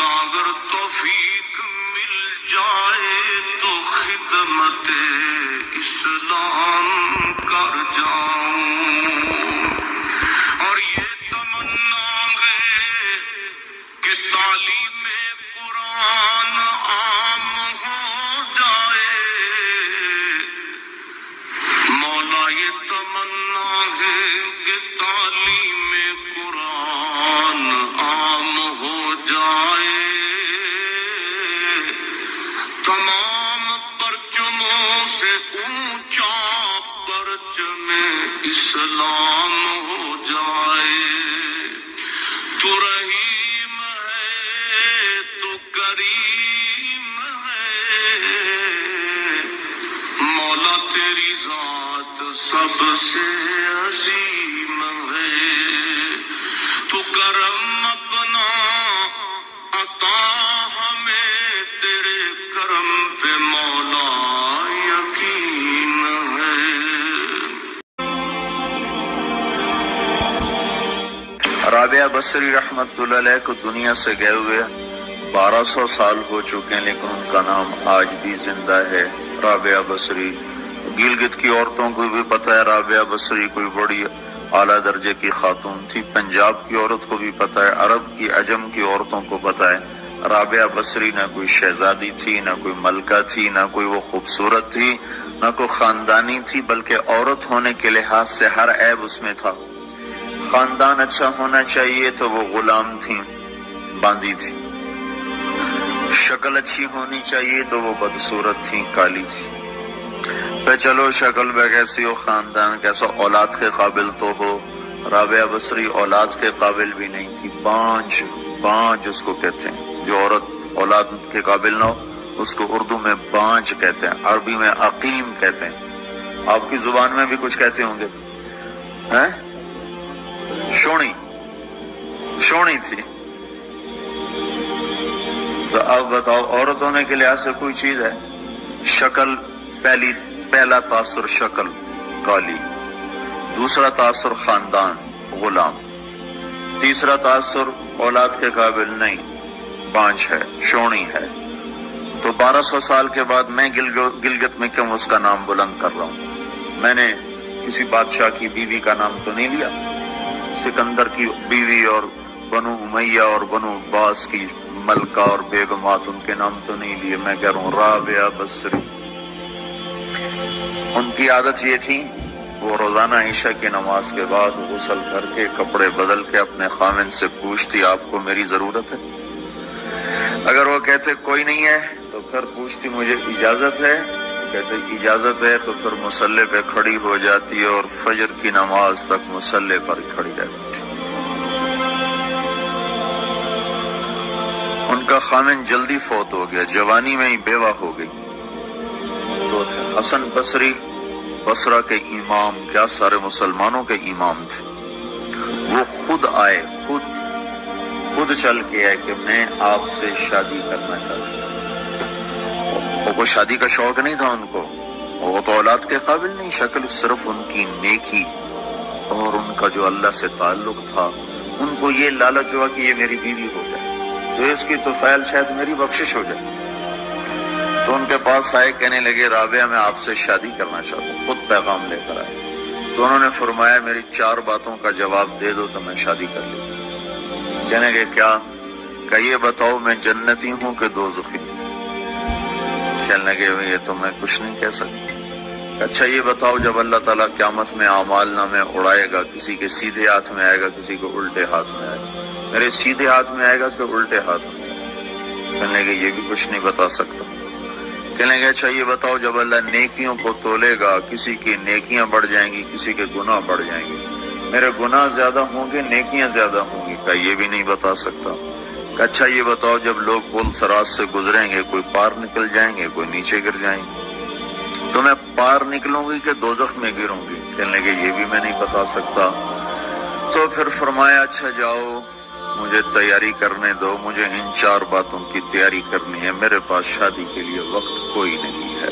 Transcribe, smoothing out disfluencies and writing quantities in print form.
مولا اگر توفیق مل جائے تو خدمت اسلام کر جاؤں، اور یہ تمنا ہے کہ تعلیم قرآن عام ہو جائے، مولا یہ تمنا ہے کہ تعلیم قرآن عام ہو جائے، تمام پرچموں سے اونچا پرچم اسلام ہو جائے۔ تو رحیم ہے تو کریم ہے، مولا تیری ذات سب سے عظیم ہے، تو کرم اپنا عطا ہمیں، تیرے کرم پہ مولا یقین ہے۔ رابعہ بصری رحمت اللہ علیہ کو دنیا سے گئے ہوئے 1200 سال ہو چکے ہیں، لیکن ان کا نام آج بھی زندہ ہے، رابعہ بصری۔ گلگت کی عورتوں کو بھی پتہ ہے رابعہ بصری کوئی بڑی اعلیٰ درجے کی خاتون تھی، پنجاب کی عورت کو بھی پتہ ہے، عرب کی عجم کی عورتوں کو پتہ ہے رابعہ بصری نہ کوئی شہزادی تھی، نہ کوئی ملکہ تھی، نہ کوئی وہ خوبصورت تھی، نہ کوئی خاندانی تھی، بلکہ عورت ہونے کے لحاظ سے ہر عیب اس میں تھا۔ خاندان اچھا ہونا چاہیے تو وہ غلام تھیں، باندی تھی، شکل اچھی ہونی چاہیے تو وہ بدصورت تھیں، کالی تھی۔ پہ چلو شکل پہ کیسی ہو، خاندان کیسا، اولاد کے قابل تو ہو، رابعہ بصری اولاد کے قابل بھی نہیں تھی، بانج اس کو کہتے ہیں، جو عورت اولاد کے قابل نہ ہو اس کو اردو میں بانج کہتے ہیں، عربی میں عقیم کہتے ہیں، آپ کی زبان میں بھی کچھ کہتے ہوں گے، شونی تھی۔ تو اب بتاؤ عورت ہونے کے لحاظ سے کوئی چیز ہے؟ شکل، پہلا تاثر شکل کالی، دوسرا تاثر خاندان غلام، تیسرا تاثر اولاد کے قابل نہیں، بانج ہے، شونی ہے۔ تو 1200 سال کے بعد میں گلگت میں کیوں اس کا نام بلند کر رہا ہوں؟ میں نے کسی بادشاہ کی بیوی کا نام تو نہیں لیا، سکندر کی بیوی اور بنو امیہ اور بنو عباس کی ملکہ اور بیگمات ان کے نام تو نہیں لیے، میں کہہ رہا ہوں رابعہ بصری۔ ان کی عادت یہ تھی وہ روزانہ عشاء کی نماز کے بعد غسل کر کے کپڑے بدل کے اپنے خاوند سے پوچھتی آپ کو میری ضرورت ہے؟ اگر وہ کہتے کوئی نہیں ہے تو پھر پوچھتی مجھے اجازت ہے؟ کہتے اجازت ہے تو پھر مصلے پہ کھڑی ہو جاتی اور فجر کی نماز تک مصلے پر کھڑی رہتی تھی۔ ان کا خاوند جلدی فوت ہو گیا، جوانی میں ہی بیوہ ہو گئی، تو حسن بصری بصرہ کے امام، کیا سارے مسلمانوں کے امام تھے، وہ خود آئے، خود چل کے آئے کہ میں آپ سے شادی کرنا چاہتا ہوں۔ وہ کوئی شادی کا شوق نہیں تھا ان کو، وہ تو اولاد کے قابل نہیں، شکل صرف ان کی نیکی اور ان کا جو اللہ سے تعلق تھا، ان کو یہ لالچ ہوا کہ یہ میری بیوی ہو جائے تو اس کی تو فعل شاید میری بخشش ہو جائے۔ تو ان کے پاس آئے، کہنے لگے رابعہ میں آپ سے شادی کرنا چاہتا ہوں، خود پیغام لے کر آئے۔ تو انہوں نے فرمایا میری 4 باتوں کا جواب دے دو تو میں شادی کر لیتا ہوں۔ کہنے لگے کیا؟ کہ یہ بتاؤ میں جنتی ہوں کہ دوزخی؟ کہنے لگے یہ تو میں کچھ نہیں کہہ سکتا۔ اچھا یہ بتاؤ جب اللہ تعالیٰ قیامت میں اعمال نامے اڑائے گا، کسی کے سیدھے ہاتھ میں آئے گا، کسی کو الٹے ہاتھ میں آئے گا، میرے سیدھے ہاتھ میں آئے گا کہ الٹے ہاتھ میں آئے گا؟ کہنے لگے یہ بھی کچھ نہیں بتا سکتا۔ کہنے لگے اچھا یہ بتاؤ جب اللہ نیکیوں کو تولے گا، کسی کی نیکیاں بڑھ جائیں گی، کسی کے گناہ بڑھ جائیں گے، میرے گناہ زیادہ ہوں گے نیکیاں زیادہ ہوں گی؟ کہ یہ بھی نہیں بتا سکتا۔ کہ اچھا یہ بتاؤ جب لوگ پل صراط سے گزریں گے، کوئی پار نکل جائیں گے، کوئی نیچے گر جائیں گے، تو میں پار نکلوں گی کہ دوزخ میں گروں گی؟ کہنے لگے یہ بھی میں نہیں بتا سکتا۔ تو پھر فرمایا اچھا جاؤ مجھے تیاری کرنے دو، مجھے ان 4 باتوں کی تیاری کرنی ہے، میرے پاس شادی کے لیے وقت کوئی نہیں ہے۔